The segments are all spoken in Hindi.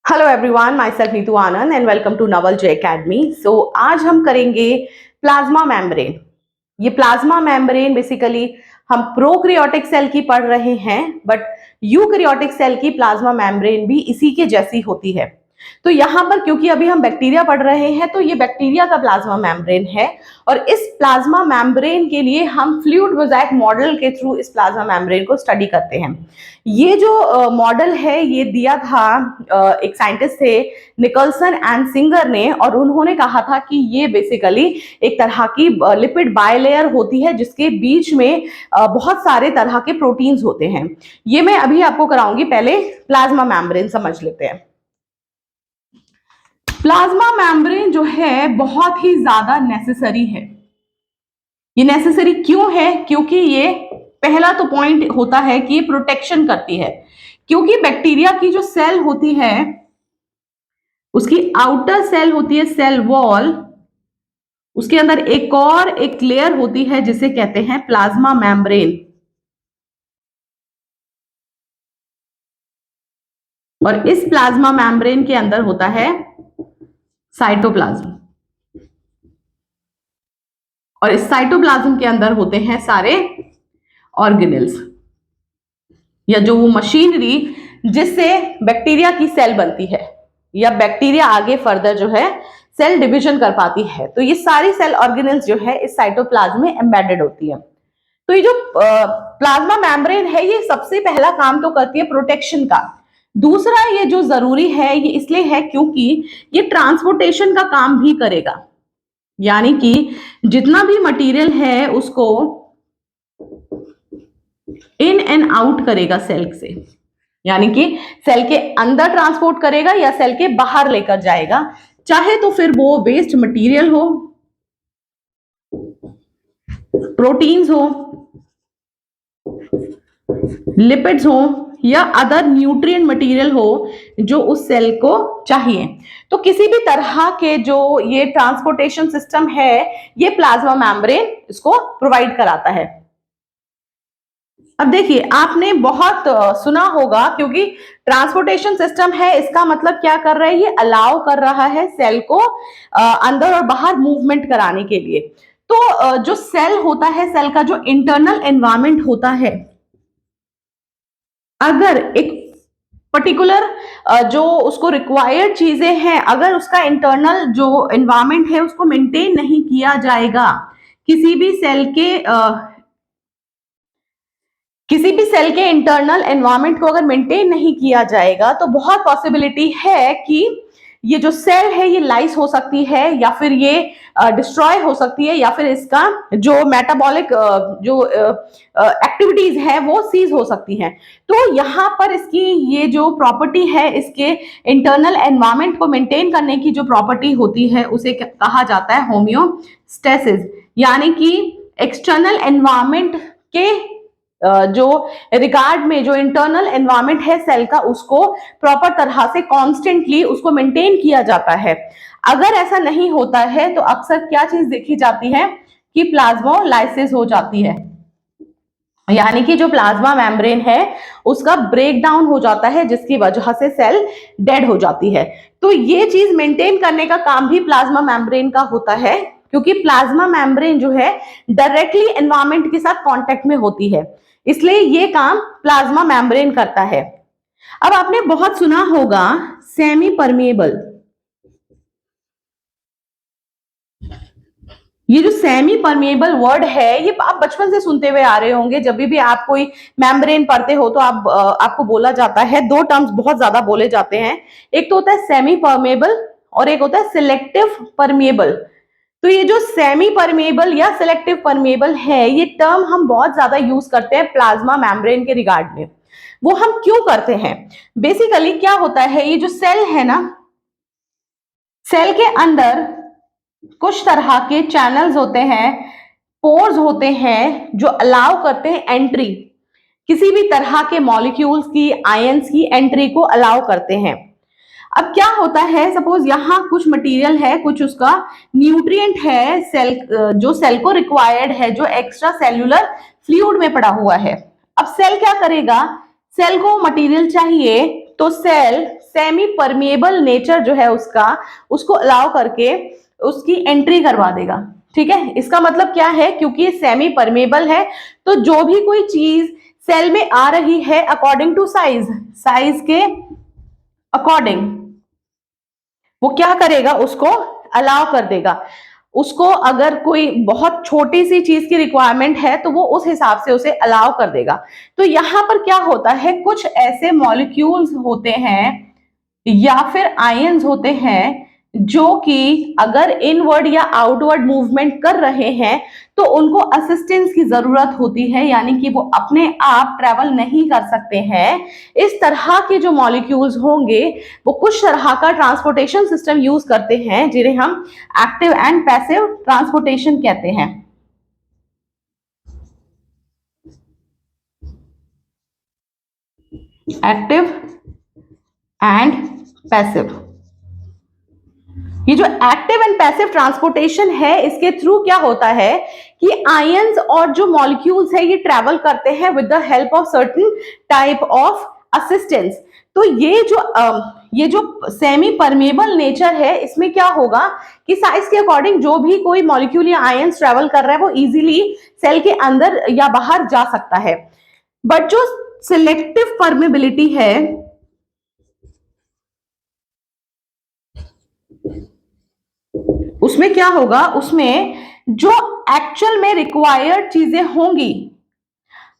Hello everyone, myself Neetu Anand and welcome to Naval J academy. So आज हम करेंगे प्लाज्मा मेम्ब्रेन। ये प्लाज्मा मेम्ब्रेन बेसिकली हम प्रोकैरियोटिक सेल की पढ़ रहे हैं, बट यूकैरियोटिक सेल की प्लाज्मा मेम्ब्रेन भी इसी के जैसी होती है। तो यहाँ पर क्योंकि अभी हम बैक्टीरिया पढ़ रहे हैं, तो ये बैक्टीरिया का प्लाज्मा मेम्ब्रेन है और इस प्लाज्मा मेम्ब्रेन के लिए हम फ्लूइड मोज़ेक मॉडल के थ्रू इस प्लाज्मा मेम्ब्रेन को स्टडी करते हैं। ये जो मॉडल है ये दिया था एक साइंटिस्ट थे निकलसन एंड सिंगर ने, और उन्होंने कहा था कि ये बेसिकली एक तरह की लिपिड बायलेयर होती है जिसके बीच में बहुत सारे तरह के प्रोटीन्स होते हैं। ये मैं अभी आपको कराऊंगी, पहले प्लाज्मा मेम्ब्रेन समझ लेते हैं। प्लाज्मा मेम्ब्रेन जो है बहुत ही ज्यादा नेसेसरी है। ये नेसेसरी क्यों है? क्योंकि ये पहला तो पॉइंट होता है कि ये प्रोटेक्शन करती है, क्योंकि बैक्टीरिया की जो सेल होती है उसकी आउटर सेल होती है सेल वॉल, उसके अंदर एक लेयर होती है जिसे कहते हैं प्लाज्मा मेम्ब्रेन, और इस प्लाज्मा मेम्ब्रेन के अंदर होता है साइटोप्लाज्म, और इस साइटोप्लाज्म के अंदर होते हैं सारे ऑर्गेनेल्स या जो वो मशीनरी जिससे बैक्टीरिया की सेल बनती है या बैक्टीरिया आगे फर्दर जो है सेल डिवीजन कर पाती है। तो ये सारी सेल ऑर्गेनेल्स जो है इस साइटोप्लाज्म में एम्बेडेड होती है। तो ये जो प्लाज्मा मेम्ब्रेन है ये सबसे पहला काम तो करती है प्रोटेक्शन का। दूसरा ये जो जरूरी है ये इसलिए है क्योंकि ये ट्रांसपोर्टेशन का काम भी करेगा, यानी कि जितना भी मटेरियल है उसको इन एंड आउट करेगा सेल से, यानी कि सेल के अंदर ट्रांसपोर्ट करेगा या सेल के बाहर लेकर जाएगा, चाहे तो फिर वो वेस्ट मटेरियल हो, प्रोटीन्स हो, लिपिड्स हो या अदर न्यूट्रिएंट मटेरियल हो जो उस सेल को चाहिए। तो किसी भी तरह के जो ये ट्रांसपोर्टेशन सिस्टम है ये प्लाज्मा मेम्ब्रेन इसको प्रोवाइड कराता है। अब देखिए, आपने बहुत सुना होगा, क्योंकि ट्रांसपोर्टेशन सिस्टम है इसका मतलब क्या कर रहा है, ये अलाउ कर रहा है सेल को अंदर और बाहर मूवमेंट कराने के लिए। तो जो सेल होता है, सेल का जो इंटरनल एनवायरनमेंट होता है, अगर एक पर्टिकुलर जो उसको रिक्वायर्ड चीजें हैं, अगर उसका इंटरनल जो एनवायरनमेंट है उसको मेंटेन नहीं किया जाएगा, किसी भी सेल के इंटरनल एनवायरनमेंट को अगर मेंटेन नहीं किया जाएगा तो बहुत पॉसिबिलिटी है कि ये जो सेल है ये लाइस हो सकती है या फिर ये डिस्ट्रॉय हो सकती है, या फिर इसका जो मेटाबॉलिक जो एक्टिविटीज है वो सीज हो सकती हैं। तो यहाँ पर इसकी ये जो प्रॉपर्टी है, इसके इंटरनल एनवायरनमेंट को मेंटेन करने की जो प्रॉपर्टी होती है उसे कहा जाता है होमियोस्टेसिस, यानी कि एक्सटर्नल एनवायरनमेंट के जो रिगार्ड में जो इंटरनल एनवायरनमेंट है सेल का उसको प्रॉपर तरह से कॉन्स्टेंटली उसको मेंटेन किया जाता है। अगर ऐसा नहीं होता है तो अक्सर क्या चीज देखी जाती है कि प्लाज्मोलाइसिस हो जाती है, यानी कि जो प्लाज्मा मेम्ब्रेन है उसका ब्रेक डाउन हो जाता है जिसकी वजह से सेल डेड हो जाती है। तो ये चीज मेंटेन करने का काम भी प्लाज्मा मेम्ब्रेन का होता है, क्योंकि प्लाज्मा मेम्ब्रेन जो है डायरेक्टली एनवायरनमेंट के साथ कांटेक्ट में होती है, इसलिए ये काम प्लाज्मा मेम्ब्रेन करता है। अब आपने बहुत सुना होगा सेमी परमिएबल। ये जो सेमी परमिएबल वर्ड है ये आप बचपन से सुनते हुए आ रहे होंगे। जब भी आप कोई मेम्ब्रेन पढ़ते हो तो आपको बोला जाता है, दो टर्म्स बहुत ज्यादा बोले जाते हैं, एक तो होता है सेमी परमिएबल और एक होता है सिलेक्टिव परमिएबल। तो ये जो सेमी परमिएबल या सिलेक्टिव परमिएबल है ये टर्म हम बहुत ज्यादा यूज करते हैं प्लाज्मा मेम्ब्रेन के रिगार्ड में। वो हम क्यों करते हैं? बेसिकली क्या होता है, ये जो सेल है ना, सेल के अंदर कुछ तरह के चैनल्स होते हैं, पोर्स होते हैं जो अलाउ करते हैं एंट्री, किसी भी तरह के मॉलिक्यूल्स की, आयंस की एंट्री को अलाउ करते हैं। अब क्या होता है, सपोज यहाँ कुछ मटेरियल है, कुछ उसका न्यूट्रिएंट है सेल जो सेल को रिक्वायर्ड है, जो एक्स्ट्रा सेल्यूलर फ्लूइड में पड़ा हुआ है। अब सेल क्या करेगा, सेल को मटेरियल चाहिए तो सेल सेमी परमेबल नेचर जो है उसका, उसको अलाउ करके उसकी एंट्री करवा देगा। ठीक है, इसका मतलब क्या है, क्योंकि ये सेमी परमेबल है तो जो भी कोई चीज सेल में आ रही है अकॉर्डिंग टू साइज, साइज के अकॉर्डिंग वो क्या करेगा, उसको अलाउ कर देगा। उसको अगर कोई बहुत छोटी सी चीज की रिक्वायरमेंट है तो वो उस हिसाब से उसे अलाउ कर देगा। तो यहां पर क्या होता है, कुछ ऐसे मॉलिक्यूल्स होते हैं या फिर आयंस होते हैं जो कि अगर इनवर्ड या आउटवर्ड मूवमेंट कर रहे हैं तो उनको असिस्टेंस की जरूरत होती है, यानी कि वो अपने आप ट्रेवल नहीं कर सकते हैं। इस तरह के जो मॉलिक्यूल्स होंगे वो कुछ तरह का ट्रांसपोर्टेशन सिस्टम यूज करते हैं जिन्हें हम एक्टिव एंड पैसिव ट्रांसपोर्टेशन कहते हैं। एक्टिव एंड पैसिव, ये जो एक्टिव एंड पैसिव ट्रांसपोर्टेशन है इसके थ्रू क्या होता है कि आयंस और जो मॉलिक्यूल्स है ये ट्रेवल करते हैं with the help of certain type of assistance. तो ये जो सेमी परमेबल नेचर है इसमें क्या होगा कि साइज के अकॉर्डिंग जो भी कोई मॉलिक्यूल या आयंस ट्रेवल कर रहा है वो इजीली सेल के अंदर या बाहर जा सकता है। बट जो सिलेक्टिव परमेबिलिटी है उसमें क्या होगा, उसमें जो एक्चुअल में रिक्वायर्ड चीजें होंगी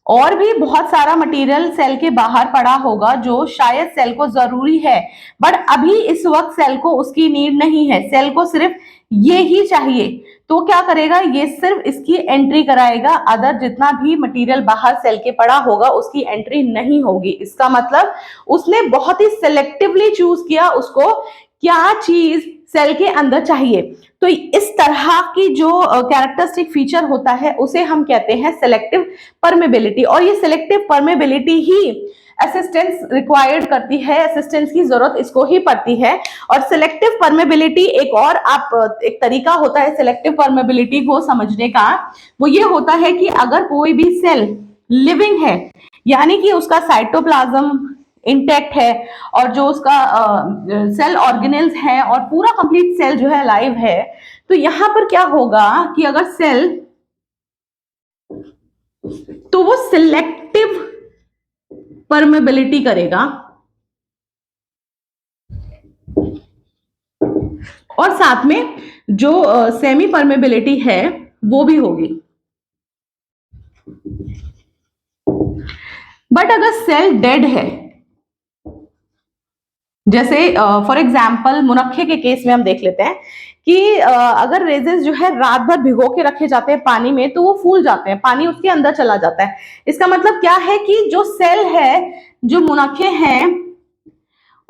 और भी बहुत सारा मटेरियल सेल के बाहर पड़ा होगा जो शायद सेल को जरूरी है, बट अभी इस वक्त सेल को उसकी नीड नहीं है, सेल को सिर्फ ये ही चाहिए, तो क्या करेगा, ये सिर्फ इसकी एंट्री कराएगा, अदर जितना भी मटेरियल बाहर सेल के पड़ा होगा उसकी एंट्री नहीं होगी। इसका मतलब उसने बहुत ही सिलेक्टिवली चूज किया उसको क्या चीज सेल के अंदर चाहिए। तो इस तरह की जो कैरेक्टरिस्टिक फीचर होता है उसे हम कहते हैं सिलेक्टिव परमेबिलिटी, और ये सिलेक्टिव परमेबिलिटी ही असिस्टेंस रिक्वायर्ड करती है, असिस्टेंस की जरूरत इसको ही पड़ती है। और सिलेक्टिव परमेबिलिटी एक और एक तरीका होता है सिलेक्टिव परमेबिलिटी को समझने का, वो ये होता है कि अगर कोई भी सेल लिविंग है यानी कि उसका साइटोप्लाज्म इंटैक्ट है और जो उसका सेल ऑर्गेनेल्स हैं और पूरा कंप्लीट सेल जो है लाइव है, तो यहां पर क्या होगा कि अगर सेल, तो वो सिलेक्टिव परमेबिलिटी करेगा और साथ में जो सेमी परमेबिलिटी है वो भी होगी। बट अगर सेल डेड है, जैसे फॉर एग्जाम्पल मुनक्के के केस में हम देख लेते हैं कि अगर रेजेस जो है रात भर भिगो के रखे जाते हैं पानी में तो वो फूल जाते हैं, पानी उसके अंदर चला जाता है। इसका मतलब क्या है कि जो सेल है, जो मुनक्के हैं,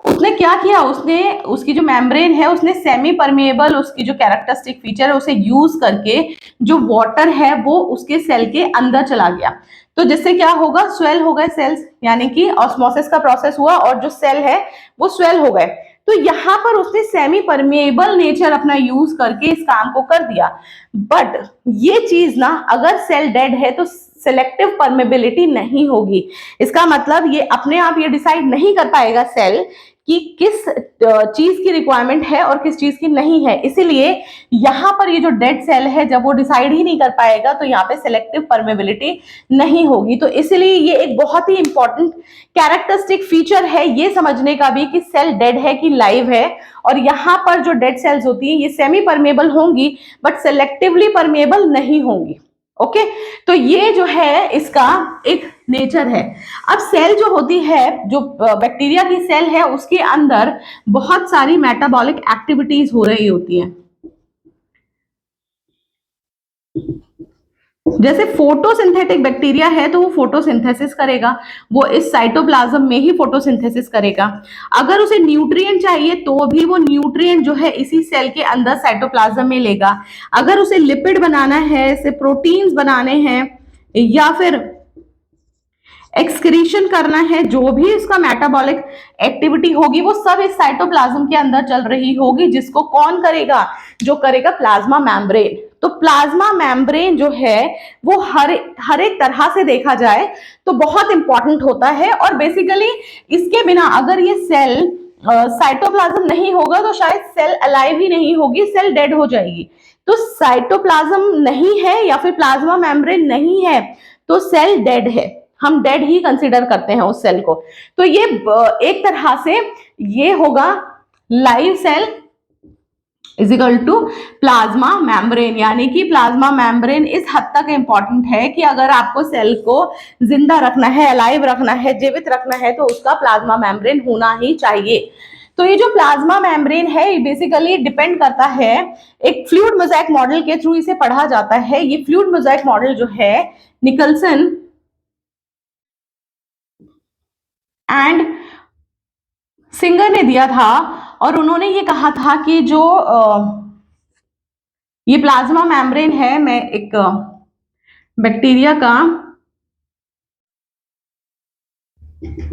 उसने क्या किया, उसने उसकी जो मेम्ब्रेन है उसने सेमी परमेबल उसकी जो कैरेक्टरिस्टिक फीचर है उसे यूज करके जो वाटर है वो उसके सेल के अंदर चला गया। तो जिससे क्या होगा, स्वेल हो गए सेल्स, यानी कि ऑस्मोसिस का प्रोसेस हुआ और जो सेल है वो स्वेल हो गए। तो यहां पर उसने सेमी परमेबल नेचर अपना यूज करके इस काम को कर दिया। बट ये चीज ना अगर सेल डेड है तो सिलेक्टिव परमेबिलिटी नहीं होगी। इसका मतलब ये अपने आप ये डिसाइड नहीं कर पाएगा सेल कि किस चीज की रिक्वायरमेंट है और किस चीज की नहीं है। इसीलिए यहां पर ये जो डेड सेल है जब वो डिसाइड ही नहीं कर पाएगा तो यहाँ पे सिलेक्टिव परमेबिलिटी नहीं होगी। तो इसलिए ये एक बहुत ही इंपॉर्टेंट कैरेक्टरिस्टिक फीचर है ये समझने का भी कि सेल डेड है कि लाइव है। और यहाँ पर जो डेड सेल्स होती है ये सेमी परमेबल होंगी बट सिलेक्टिवली परमेबल नहीं होंगी। ओके, तो ये जो है इसका एक नेचर है। अब सेल जो होती है, जो बैक्टीरिया की सेल है उसके अंदर बहुत सारी मेटाबॉलिक एक्टिविटीज हो रही होती हैं। जैसे फोटोसिंथेटिक बैक्टीरिया है तो वो फोटोसिंथेसिस करेगा, वो इस साइटोप्लाज्म में ही फोटोसिंथेसिस करेगा। अगर उसे न्यूट्रिएंट चाहिए तो भी वो न्यूट्रिएंट जो है इसी सेल के अंदर साइटोप्लाज्म में लेगा। अगर उसे लिपिड बनाना है, इसे प्रोटीन्स बनाने हैं या फिर एक्सक्रीशन करना है, जो भी इसका मेटाबॉलिक एक्टिविटी होगी वो सब इस साइटोप्लाज्म के अंदर चल रही होगी, जिसको कौन करेगा, जो करेगा प्लाज्मा मेम्ब्रेन। तो प्लाज्मा मेम्ब्रेन जो है वो हर एक तरह से देखा जाए तो बहुत इंपॉर्टेंट होता है। और बेसिकली इसके बिना अगर ये सेल साइटोप्लाज्म नहीं होगा तो शायद सेल अलाइव ही नहीं होगी, सेल डेड हो जाएगी। तो साइटोप्लाज्म नहीं है या फिर प्लाज्मा मेम्ब्रेन नहीं है तो सेल डेड है, हम डेड ही कंसीडर करते हैं उस सेल को। तो ये एक तरह से ये होगा live cell is equal to plasma membrane, यानी कि प्लाज्मा मेम्ब्रेन इस हद तक इंपॉर्टेंट है कि अगर आपको सेल को जिंदा रखना है, अलाइव रखना है, जीवित रखना है, तो उसका प्लाज्मा मेम्ब्रेन होना ही चाहिए। तो ये जो प्लाज्मा मेम्ब्रेन है ये बेसिकली डिपेंड करता है, एक फ्लूइड मोज़ेक मॉडल के थ्रू इसे पढ़ा जाता है। ये फ्लूइड मोज़ेक मॉडल जो है निकलसन एंड सिंगर ने दिया था, और उन्होंने ये कहा था कि जो ये प्लाज्मा मेम्ब्रेन है, मैं एक बैक्टीरिया का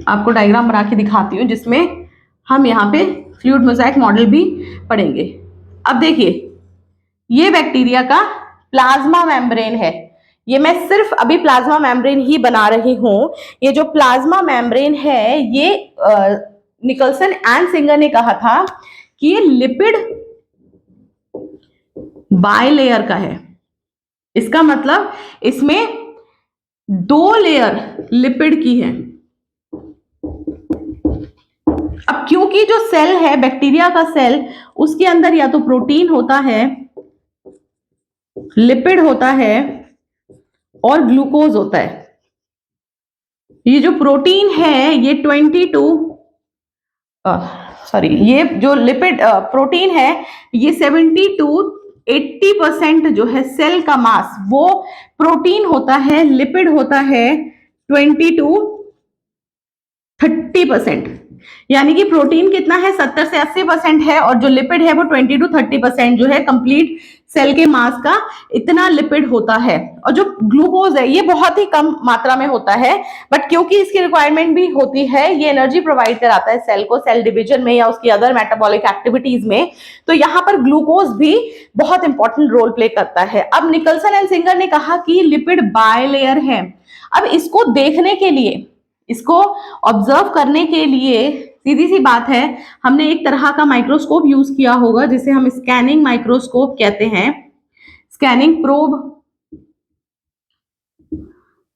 आपको डायग्राम बना के दिखाती हूँ जिसमें हम यहाँ पे फ्लूइड मोज़ेक मॉडल भी पढ़ेंगे। अब देखिए ये बैक्टीरिया का प्लाज्मा मेम्ब्रेन है, ये मैं सिर्फ अभी प्लाज्मा मेम्ब्रेन ही बना रही हूँ। ये जो प्लाज्मा मेम्ब्रेन है ये निकलसन एंड सिंगर ने कहा था कि ये लिपिड बायलेयर का है। इसका मतलब इसमें 2 लेयर लिपिड की है। अब क्योंकि जो सेल है बैक्टीरिया का सेल, उसके अंदर या तो प्रोटीन होता है, लिपिड होता है और ग्लूकोज होता है। ये जो प्रोटीन है ये 22 ये जो लिपिड प्रोटीन है ये 70 to 80% जो है सेल का मास वो प्रोटीन होता है, लिपिड होता है 20 to 30%। यानी कि प्रोटीन कितना है 70 से 80% है और जो लिपिड है वो 20 to 30% जो है कंप्लीट सेल के मास का इतना लिपिड होता है। और जो ग्लूकोज है ये बहुत ही कम मात्रा में होता है, बट क्योंकि इसकी रिक्वायरमेंट भी होती है, ये एनर्जी प्रोवाइड कराता है सेल को सेल डिवीजन में या उसकी अदर मेटाबॉलिक एक्टिविटीज में, तो यहाँ पर ग्लूकोज भी बहुत इंपॉर्टेंट रोल प्ले करता है। अब निकलसन एंड सिंगर ने कहा कि लिपिड बायलेयर है। अब इसको देखने के लिए, इसको ऑब्जर्व करने के लिए सीधी सी बात है, हमने एक तरह का माइक्रोस्कोप यूज किया होगा जिसे हम स्कैनिंग माइक्रोस्कोप कहते हैं, स्कैनिंग प्रोब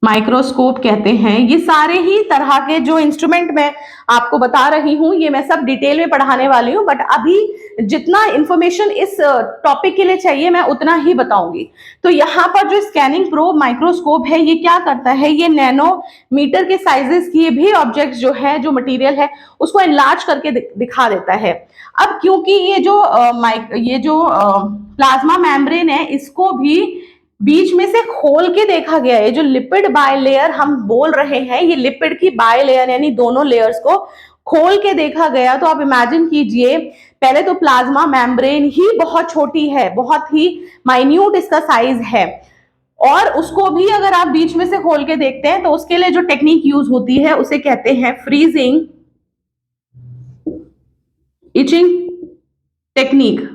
माइक्रोस्कोप कहते हैं। ये सारे ही तरह के जो इंस्ट्रूमेंट मैं आपको बता रही हूं ये मैं सब डिटेल में पढ़ाने वाली हूं, बट अभी जितना इंफॉर्मेशन इस टॉपिक के लिए चाहिए मैं उतना ही बताऊंगी। तो यहाँ पर जो स्कैनिंग प्रोब माइक्रोस्कोप है ये क्या करता है, ये नैनोमीटर के साइजेस की भी ऑब्जेक्ट जो है, जो मटेरियल है उसको एनलार्ज करके दिखा देता है। अब क्योंकि ये जो प्लाज्मा मेम्ब्रेन है इसको भी बीच में से खोल के देखा गया है, जो लिपिड बायलेयर हम बोल रहे हैं ये लिपिड की बायलेयर यानी दोनों लेयर्स को खोल के देखा गया। तो आप इमेजिन कीजिए, पहले तो प्लाज्मा मेम्ब्रेन ही बहुत छोटी है, बहुत ही माइन्यूट इसका साइज है, और उसको भी अगर आप बीच में से खोल के देखते हैं तो उसके लिए जो टेक्निक यूज होती है उसे कहते हैं फ्रीजिंग इचिंग टेक्निक।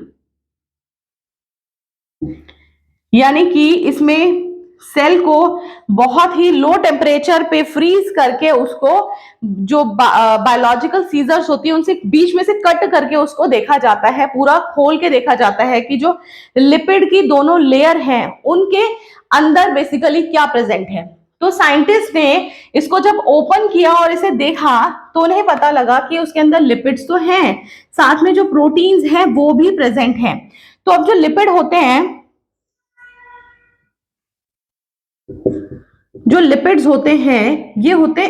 यानी कि इसमें सेल को बहुत ही लो टेम्परेचर पे फ्रीज करके उसको जो बायोलॉजिकल सीजर्स होती है उनसे बीच में से कट करके उसको देखा जाता है, पूरा खोल के देखा जाता है कि जो लिपिड की दोनों लेयर हैं उनके अंदर बेसिकली क्या प्रेजेंट है। तो साइंटिस्ट ने इसको जब ओपन किया और इसे देखा तो उन्हें पता लगा कि उसके अंदर लिपिड्स तो हैं, साथ में जो प्रोटीन्स हैं वो भी प्रेजेंट हैं। तो अब जो लिपिड होते हैं, जो लिपिड्स होते हैं ये होते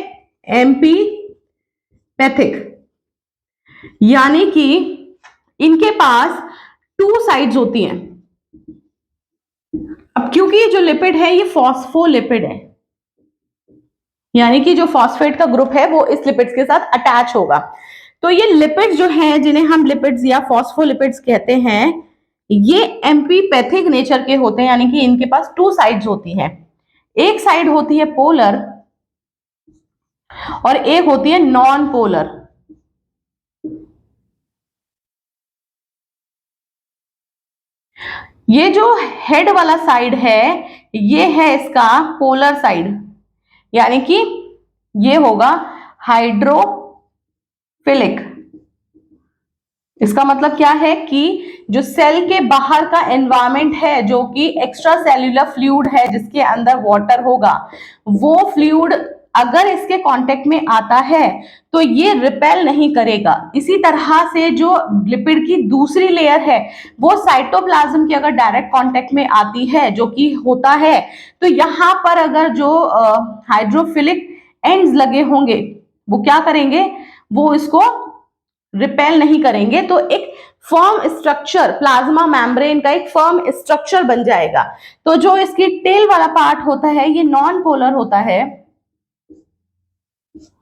एम्पीपैथिक, यानी कि इनके पास 2 साइड्स होती हैं। अब क्योंकि ये जो लिपिड है ये फॉस्फोलिपिड है, यानी कि जो फॉस्फेट का ग्रुप है वो इस लिपिड्स के साथ अटैच होगा। तो ये लिपिड्स जो हैं जिन्हें हम लिपिड्स या फॉस्फोलिपिड्स कहते हैं ये एम्पीपैथिक नेचर के होते हैं, यानी कि इनके पास 2 साइड्स होती हैं। एक साइड होती है पोलर और एक होती है नॉन पोलर। ये जो हेड वाला साइड है ये है इसका पोलर साइड, यानी कि ये होगा हाइड्रोफिलिक, इसका मतलब क्या है कि जो सेल के बाहर का एनवायरमेंट है, जो कि एक्स्ट्रा सेल्यूलर फ्लूइड है जिसके अंदर वाटर होगा, वो फ्लूइड अगर इसके कांटेक्ट में आता है तो ये रिपेल नहीं करेगा। इसी तरह से जो लिपिड की दूसरी लेयर है वो साइटोप्लाज्म के अगर डायरेक्ट कांटेक्ट में आती है, जो कि होता है, तो यहाँ पर अगर जो हाइड्रोफिलिक एंड्स लगे होंगे वो क्या करेंगे, वो इसको रिपेल नहीं करेंगे। तो एक फर्म स्ट्रक्चर, प्लाज्मा मेम्ब्रेन का एक फर्म स्ट्रक्चर बन जाएगा। तो जो इसकी टेल वाला पार्ट होता है ये नॉन पोलर होता है,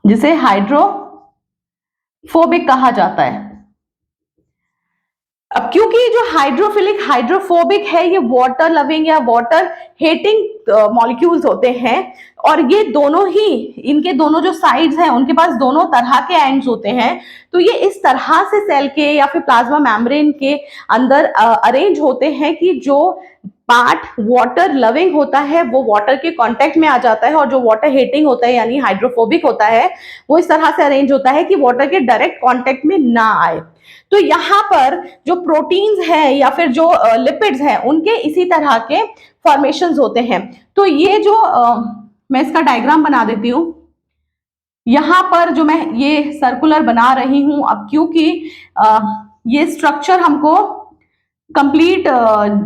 जिसे हाइड्रोफोबिक कहा जाता है। अब क्योंकि जो हाइड्रोफिलिक हाइड्रोफोबिक है ये वाटर लविंग या वाटर हेटिंग मॉलिक्यूल्स होते हैं, और ये दोनों ही, इनके दोनों जो साइड्स हैं उनके पास दोनों तरह के एंड्स होते हैं। तो ये इस तरह से सेल के या फिर प्लाज्मा मेम्ब्रेन के अंदर अरेंज होते हैं कि जो पार्ट वाटर लविंग होता है वो वाटर के कांटेक्ट में आ जाता है, और जो वाटर हेटिंग होता है यानी हाइड्रोफोबिक होता है वो इस तरह से अरेंज होता है कि वाटर के डायरेक्ट कांटेक्ट में ना आए। तो यहाँ पर जो प्रोटीन्स हैं या फिर जो लिपिड्स हैं उनके इसी तरह के फॉर्मेशंस होते हैं। तो ये जो मैं इसका डायग्राम बना देती हूँ। यहाँ पर जो मैं ये सर्कुलर बना रही हूं, अब क्योंकि ये स्ट्रक्चर हमको कंप्लीट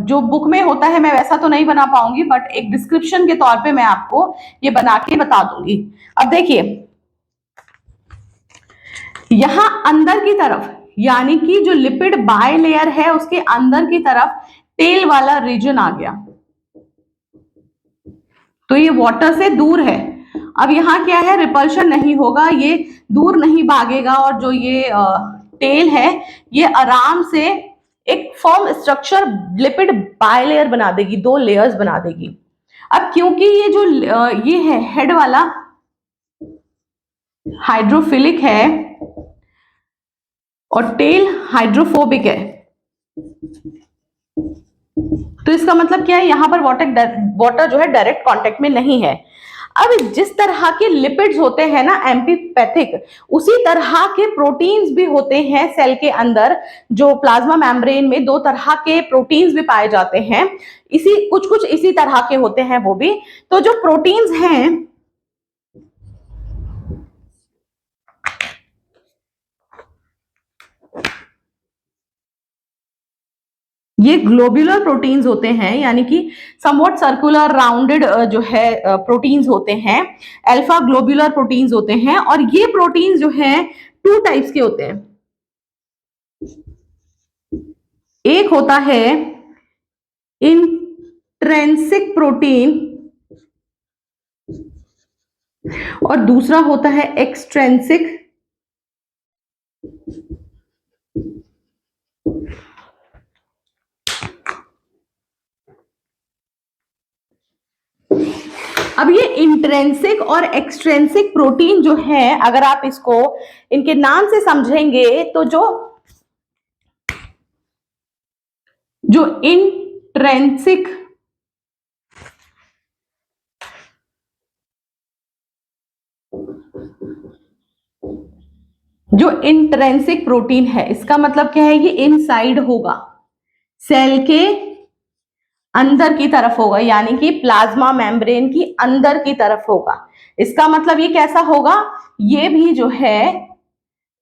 जो बुक में होता है मैं वैसा तो नहीं बना पाऊंगी, बट एक डिस्क्रिप्शन के तौर पे मैं आपको ये बना के बता दूंगी। अब देखिए यहां अंदर की तरफ, यानी कि जो लिपिड बाय लेयर है उसके अंदर की तरफ टेल वाला रीजन आ गया, तो ये वाटर से दूर है। अब यहाँ क्या है, रिपल्शन नहीं होगा, ये दूर नहीं भागेगा, और जो ये टेल है ये आराम से एक फॉर्म स्ट्रक्चर लिपिड बायलेयर बना देगी, 2 लेयर्स बना देगी। अब क्योंकि ये जो ये है हेड वाला हाइड्रोफिलिक है और टेल हाइड्रोफोबिक है, तो इसका मतलब क्या है, यहां पर वाटर जो है डायरेक्ट कांटेक्ट में नहीं है। अब जिस तरह के लिपिड्स होते हैं ना एम्फीपैथिक, उसी तरह के प्रोटीन्स भी होते हैं सेल के अंदर। जो प्लाज्मा मेम्ब्रेन में 2 तरह के प्रोटीन्स भी पाए जाते हैं, इसी कुछ इसी तरह के होते हैं वो भी। तो जो प्रोटीन्स हैं ये ग्लोब्यूलर प्रोटीन्स होते हैं, यानी कि समवॉट सर्कुलर राउंडेड जो है प्रोटीन्स होते हैं, अल्फा ग्लोब्यूलर प्रोटीन्स होते हैं। और ये प्रोटीन्स जो है 2 टाइप्स के होते हैं। एक होता है इंट्रिंसिक प्रोटीन और दूसरा होता है एक्सट्रिंसिक। अब ये इंट्रिंसिक और एक्सट्रिंसिक प्रोटीन जो है, अगर आप इसको इनके नाम से समझेंगे तो जो इंट्रिंसिक प्रोटीन है, इसका मतलब क्या है, ये इनसाइड होगा, सेल के अंदर की तरफ होगा, यानी कि प्लाज्मा मेम्ब्रेन की अंदर की तरफ होगा। इसका मतलब ये कैसा होगा, ये भी जो है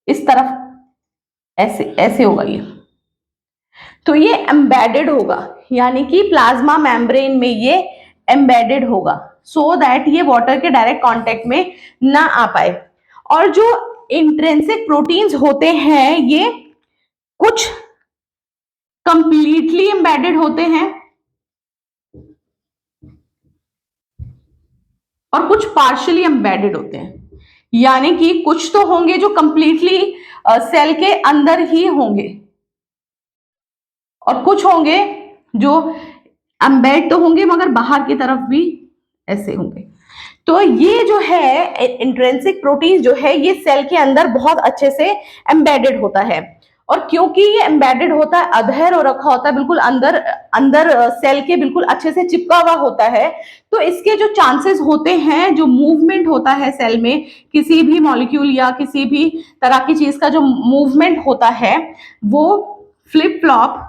इस तरफ ऐसे ऐसे होगा ये, तो ये एम्बेडेड होगा, यानी कि प्लाज्मा मेम्ब्रेन में ये एम्बेडेड होगा, सो दैट ये वाटर के डायरेक्ट कांटेक्ट में ना आ पाए। और जो इंट्रिंसिक प्रोटीन्स होते हैं ये कुछ कंप्लीटली एम्बेडेड होते हैं और कुछ पार्शियली एम्बेडेड होते हैं, यानी कि कुछ तो होंगे जो कंप्लीटली सेल के अंदर ही होंगे, और कुछ होंगे जो एम्बेड तो होंगे मगर बाहर की तरफ भी ऐसे होंगे। तो ये जो है इंट्रिंसिक प्रोटीन जो है ये सेल के अंदर बहुत अच्छे से एम्बेडेड होता है। और क्योंकि ये एम्बेडेड होता है, अधेर हो रखा होता है, बिल्कुल अंदर अंदर सेल के बिल्कुल अच्छे से चिपका हुआ होता है, तो इसके जो चांसेस होते हैं, जो मूवमेंट होता है सेल में, किसी भी मॉलिक्यूल या किसी भी तरह की चीज का जो मूवमेंट होता है, वो फ्लिप फ्लॉप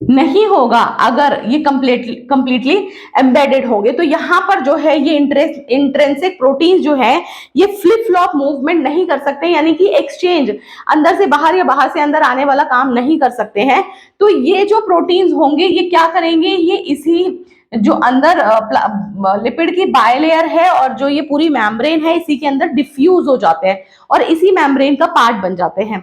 नहीं होगा अगर ये कंप्लीटली एम्बेडेड होंगे। तो यहां पर जो है ये इंट्रेंसिक प्रोटीन जो है ये फ्लिप फ्लॉप मूवमेंट नहीं कर सकते, यानी कि एक्सचेंज अंदर से बाहर या बाहर से अंदर आने वाला काम नहीं कर सकते हैं। तो ये जो प्रोटीन्स होंगे ये क्या करेंगे, ये इसी जो अंदर लिपिड की बायलेयर है और जो ये पूरी मेम्ब्रेन है इसी के अंदर डिफ्यूज हो जाते हैं और इसी मेम्ब्रेन का पार्ट बन जाते हैं।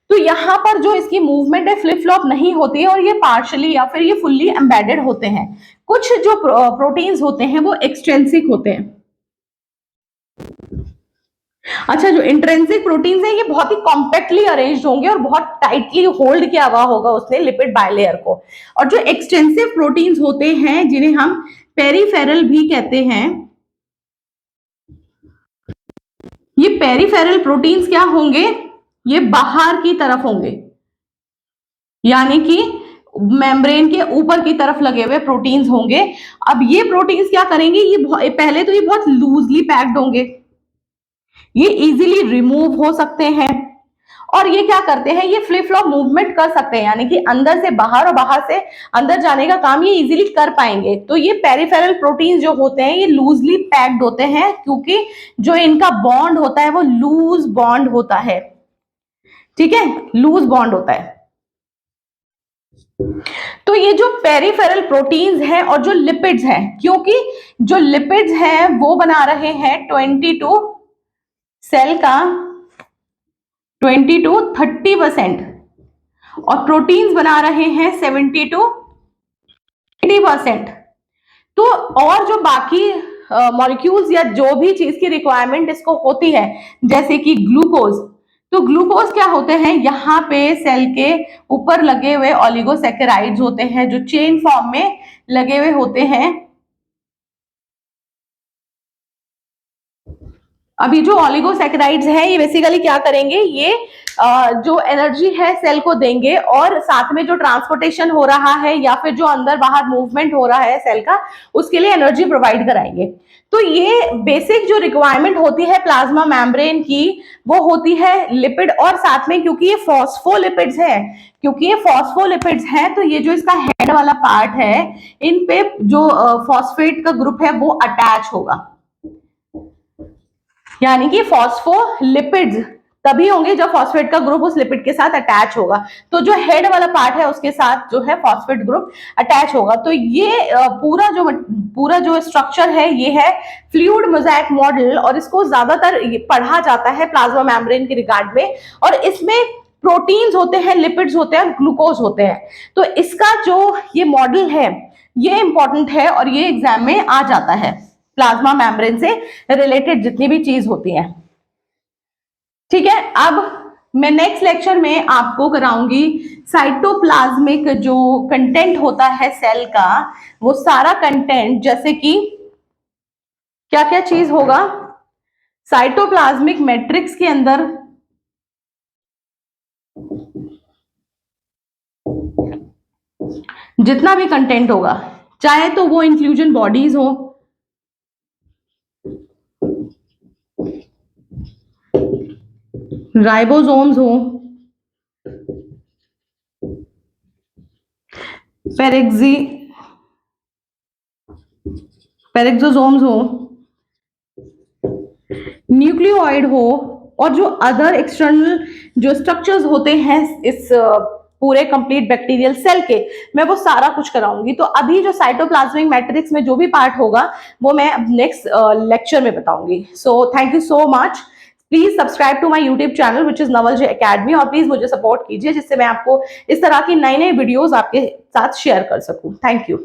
तो यहां पर जो इसकी मूवमेंट है फ्लिप फ्लॉप नहीं होती है और ये पार्शियली या फिर ये फुल्ली एम्बेडेड होते हैं। कुछ जो प्रोटीन्स होते हैं वो एक्सट्रेंसिक होते हैं। अच्छा, जो इंट्रेंसिक प्रोटीन्स है ये बहुत ही कॉम्पैक्टली अरेंज्ड होंगे और बहुत टाइटली होल्ड किया हुआ होगा उसने लिपिड बायलेयर को। और जो एक्सटेंसिव प्रोटीन्स होते हैं जिन्हें हम पेरिफेरल भी कहते हैं, ये पेरिफेरल प्रोटीन्स क्या होंगे, ये बाहर की तरफ होंगे, यानी कि मेम्ब्रेन के ऊपर की तरफ लगे हुए प्रोटीन्स होंगे। अब ये प्रोटीन्स क्या करेंगे, ये पहले तो ये बहुत लूजली पैक्ड होंगे, ये इजीली रिमूव हो सकते हैं और ये क्या करते हैं, ये फ्लिप फ्लॉप मूवमेंट कर सकते हैं, यानी कि अंदर से बाहर और बाहर से अंदर जाने का काम ये इजीली कर पाएंगे। तो ये पेरिफेरल प्रोटीन्स जो होते हैं ये लूजली पैक्ड होते हैं क्योंकि जो इनका बॉन्ड होता है वो लूज बॉन्ड होता है। ठीक है, लूज बॉन्ड होता है। तो ये जो पेरिफेरल प्रोटीन्स हैं और जो लिपिड्स हैं, क्योंकि जो लिपिड्स हैं वो बना रहे हैं 22 सेल का 20 to 30% और प्रोटीन्स बना रहे हैं 70 to 80%। तो और जो बाकी मॉलिक्यूल्स या जो भी चीज की रिक्वायरमेंट इसको होती है, जैसे कि ग्लूकोज, तो ग्लूकोज क्या होते हैं, यहाँ पे सेल के ऊपर लगे हुए ओलिगोसैकेराइड्स होते हैं जो चेन फॉर्म में लगे हुए होते हैं। अभी जो ओलिगोसैकेराइड्स है ये बेसिकली क्या करेंगे, ये जो एनर्जी है सेल को देंगे और साथ में जो ट्रांसपोर्टेशन हो रहा है या फिर जो अंदर बाहर मूवमेंट हो रहा है सेल का, उसके लिए एनर्जी प्रोवाइड कराएंगे। तो ये बेसिक जो रिक्वायरमेंट होती है प्लाज्मा मेम्ब्रेन की वो होती है लिपिड, और साथ में क्योंकि ये फॉस्फोलिपिड्स है, क्योंकि ये फॉस्फोलिपिड्स है तो ये जो इसका हेड वाला पार्ट है इन पे जो फॉस्फेट का ग्रुप है वो अटैच होगा, यानी कि फॉस्फोलिपिड्स तभी होंगे जब फॉस्फेट का ग्रुप उस लिपिड के साथ अटैच होगा। तो जो हेड वाला पार्ट है उसके साथ जो है फॉस्फेट ग्रुप अटैच होगा। तो ये पूरा जो स्ट्रक्चर है ये है फ्लूइड मोज़ेक मॉडल और इसको ज्यादातर पढ़ा जाता है प्लाज्मा मेम्ब्रेन के रिगार्ड में। और इसमें प्रोटीन्स होते हैं, लिपिड्स होते हैं, ग्लूकोज होते हैं। तो इसका जो ये मॉडल है ये इंपॉर्टेंट है और ये एग्जाम में आ जाता है, प्लाज्मा मेम्ब्रेन से रिलेटेड जितनी भी चीज होती है। ठीक है, अब मैं नेक्स्ट लेक्चर में आपको कराऊंगी साइटोप्लाज्मिक जो कंटेंट होता है सेल का, वो सारा कंटेंट, जैसे कि क्या क्या चीज होगा साइटोप्लाज्मिक मैट्रिक्स के अंदर, जितना भी कंटेंट होगा, चाहे तो वो इंक्लूजन बॉडीज हो, राइबोसोम्स हो, पेरेक्सोसोम्स हो, न्यूक्लियोइड हो, और जो अदर एक्सटर्नल जो स्ट्रक्चर्स होते हैं इस पूरे कंप्लीट बैक्टीरियल सेल के, मैं वो सारा कुछ कराऊंगी। तो अभी जो साइटोप्लाज्मिक मैट्रिक्स में जो भी पार्ट होगा वो मैं नेक्स्ट लेक्चर में बताऊंगी। So thank you so much. Please subscribe to my YouTube channel which is Naval J academy, और प्लीज मुझे सपोर्ट कीजिए जिससे मैं आपको इस तरह की नई नई वीडियोस आपके साथ शेयर कर सकूं। Thank you.